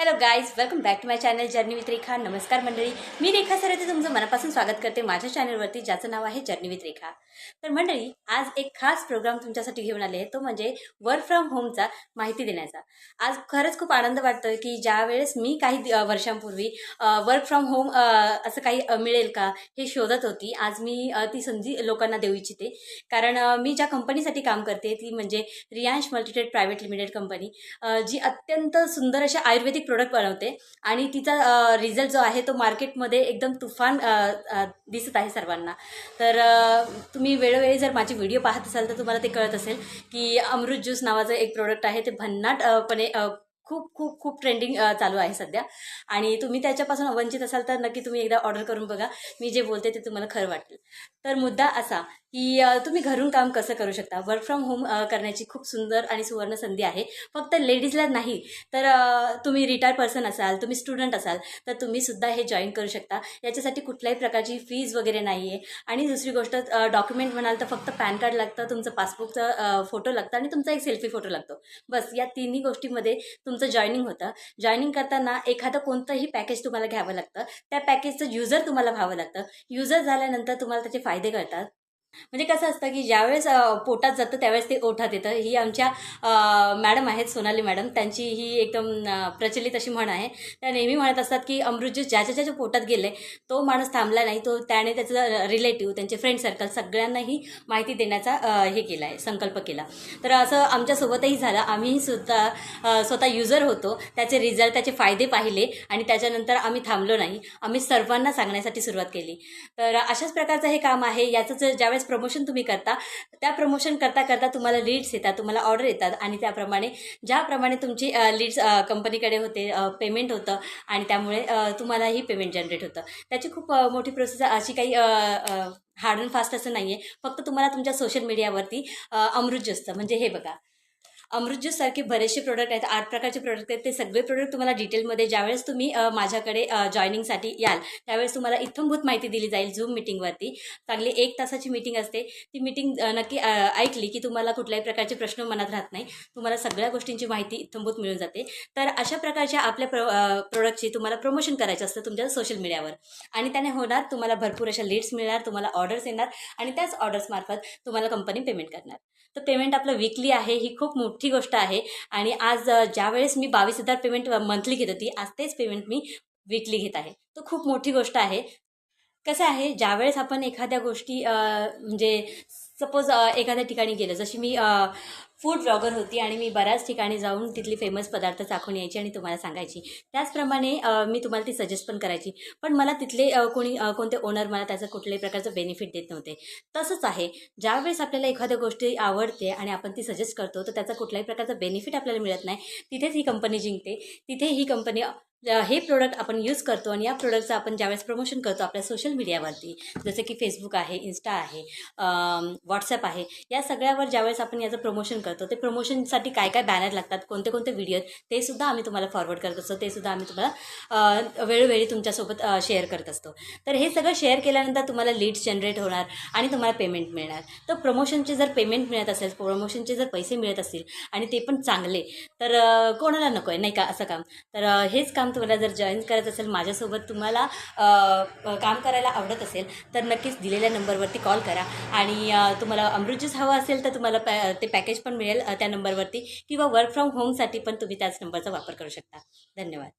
Hello guys, welcome back to my channel journey with Rekha. नमस्कार मंडळी, मी रेखा सरते तुमचं मनापासून स्वागत करते माझ्या चॅनलवरती, ज्याचं नाव आहे जर्नी विथ रेखा. तर मंडळी, आज एक खास प्रोग्राम तुमच्यासाठी घेऊन आले आहे, तो म्हणजे वर्क फ्रॉम होमचा माहिती देण्याचा. आज खरंच खूप आनंद वाटतोय की ज्या वेळेस मी काही वर्षांपूर्वी वर्क फ्रॉम होम असं काही मिळेल का हे शोधत होती, आज मी ती संधी लोकांना देऊ इच्छिते. कारण मी ज्या कंपनीसाठी काम करते ती म्हणजे Riyansh multitrade private limited company, जी अत्यंत सुंदर अशा आयुर्वेदिक प्रोडक्ट बनवते आणि तिचा रिझल्ट जो आहे तो मार्केटमध्ये एकदम तुफान दिसत आहे सर्वांना. तर तुम्ही वेळोवेळी जर माझे व्हिडिओ पाहत असाल तर तुम्हाला ते कळत असेल की अमृत ज्यूस नावाचं एक प्रोडक्ट आहे, ते भन्नाटपणे खूप खूप खूप ट्रेंडिंग चालू आहे सध्या. आणि तुम्ही त्याच्यापासून वंचित असाल तर नक्की तुम्ही एकदा ऑर्डर करून बघा. मी जे बोलते ते तुम्हाला खरं वाटेल. तर मुद्दा असा की तुम्ही घरून काम कसं करू शकता. वर्क फ्रॉम होम करण्याची खूप सुंदर आणि सुवर्ण संधी आहे. फक्त लेडीजला नाही, तर तुम्ही रिटायर पर्सन असाल, तुम्ही स्टुडंट असाल तर तुम्ही सुद्धा हे जॉईन करू शकता. याच्यासाठी कुठल्याही प्रकारची फीज वगैरे नाही आहे. आणि दुसरी गोष्ट, डॉक्युमेंट म्हणाल तर फक्त पॅन कार्ड लागतं, तुमचं पासबुकचा फोटो लागतं आणि तुमचा एक सेल्फी फोटो लागतो. बस या तिन्ही गोष्टींमध्ये तुमचं जॉईनिंग होतं. जॉईनिंग करताना एखादं कोणतंही पॅकेज तुम्हाला घ्यावं लागतं. त्या पॅकेजचं युजर तुम्हाला व्हावं लागतं. युजर झाल्यानंतर तुम्हाला त्याचे फायदे कळतात. म्हणजे कसं असतं की ज्यावेळेस पोटात जातं त्यावेळेस ते ओठात येतं. ही आमच्या मॅडम आहेत, सोनाली मॅडम, त्यांची ही एकदम प्रचलित अशी म्हण आहे. त्या नेहमी म्हणत असतात की अमृत ज्यूस ज्याच्या ज्याच्या पोटात गेले तो माणूस थांबला नाही, तो त्याने त्याचं रिलेटिव्ह, त्यांचे फ्रेंड सर्कल सगळ्यांनाही माहिती देण्याचा हे केला आहे, संकल्प केला. तर असं आमच्यासोबतही झालं. आम्हीही स्वतः युजर होतो, त्याचे रिझल्ट, त्याचे फायदे पाहिले आणि त्याच्यानंतर आम्ही थांबलो नाही. आम्ही सर्वांना सांगण्यासाठी सुरुवात केली. तर अशाच प्रकारचं हे काम आहे. याचं ज्यावेळेस प्रमोशन तुम्ही करता, त्या प्रमोशन करता करता तुम्हाला लीड्स येतात, तुम्हाला ऑर्डर येतात आणि त्याप्रमाणे ज्याप्रमाणे तुमची लीड्स कंपनीकडे होते, पेमेंट होतं आणि त्यामुळे तुम्हालाही पेमेंट जनरेट होतं. त्याची खूप मोठी प्रोसेस अशी काही हार्ड अँड फास्ट असं नाही आहे. फक्त तुम्हाला तुमच्या सोशल मीडियावरती अमृत ज्यूसचं म्हणजे हे बघा, अमृत ज्यूस सारखे बरेचसे प्रोडक्ट आहेत, 8 प्रकारचे प्रोडक्ट आहेत. ते सगळे प्रोडक्ट तुम्हाला डिटेलमध्ये ज्यावेळेस तुम्ही माझ्याकडे जॉईनिंगसाठी याल त्यावेळेस तुम्हाला इत्थंभूत माहिती दिली जाईल. झूम मीटिंगवरती चांगली 1 तासाची मीटिंग असते. ती मीटिंग नक्की ऐकली की तुम्हाला कुठल्याही प्रकारचे प्रश्न मनात राहत नाही. तुम्हाला सगळ्या गोष्टींची माहिती इत्थंभूत मिळून जाते. तर अशा प्रकारच्या आपल्या प्रोडक्टची तुम्हाला प्रमोशन करायचं असतं तुमच्या सोशल मीडियावर आणि त्याने होणार, तुम्हाला भरपूर अशा लीड्स मिळणार, तुम्हाला ऑर्डर्स येणार आणि त्याच ऑर्डर्समार्फत तुम्हाला कंपनी पेमेंट करणार. तर पेमेंट आपलं वीकली आहे, ही खूप मोठी गोष्ट आहे. आणि आज ज्यावेळेस मी 22,000 पेमेंट मंथली घेत होती, आज तेच पेमेंट मी वीकली घेत आहे. तर खूप मोठी गोष्ट आहे. कसं आहे, ज्यावेळेस आपण एखाद्या गोष्टी म्हणजे सपोज एखाद्या ठिकाणी गेलं, जशी मी फूड ब्लॉगर होती आणि मी बऱ्याच ठिकाणी जाऊन तिथली फेमस पदार्थ चाखून यायची आणि तुम्हाला सांगायची. त्याचप्रमाणे मी तुम्हाला ती सजेस्ट पण करायची. पण मला तिथले कोणते ओनर मला त्याचं कुठल्याही प्रकारचं बेनिफिट देत नव्हते. तसंच आहे, ज्यावेळेस आपल्याला एखाद्या गोष्टी आवडते आणि आपण ती सजेस्ट करतो तर त्याचा कुठल्याही प्रकारचा बेनिफिट आपल्याला मिळत नाही, तिथेच ही कंपनी जिंकते. तिथे ही कंपनी हे प्रोडक्ट आपण यूज करतो आणि या प्रोडक्टचं आपण ज्यावेळेस प्रमोशन करतो आपल्या सोशल मीडियावरती, जसं की फेसबुक आहे, इन्स्टा आहे, व्हॉट्सअप आहे, या सगळ्यावर ज्यावेळेस आपण याचं प्रमोशन करतो, ते प्रमोशनसाठी काय काय बॅनर लागतात, कोणते कोणते व्हिडिओ आहेत, ते सुद्धा आम्ही तुम्हाला फॉरवर्ड करत असतो. ते सुद्धा आम्ही तुम्हाला वेळोवेळी तुमच्यासोबत शेअर करत असतो. तर हे सगळं शेअर केल्यानंतर तुम्हाला लीड्स जनरेट होणार आणि तुम्हाला पेमेंट मिळणार. तर प्रमोशनचे जर पेमेंट मिळत असेल, प्रमोशनचे जर पैसे मिळत असतील आणि ते पण चांगले, तर कोणाला नको आहे नाही का असं काम. तर हेच काम तुम्हाला जर जॉईन करायचं असेल, माझ्यासोबत तुम्हाला काम करायला आवडत असेल तर नक्कीच दिलेल्या नंबरवरती कॉल करा. आणि तुम्हाला अमृत ज्यूस हवं असेल तर तुम्हाला ते पॅकेज पण मिळेल त्या नंबरवरती, किंवा वर्क फ्रॉम होमसाठी पण तुम्ही त्याच नंबरचा वापर करू शकता. धन्यवाद.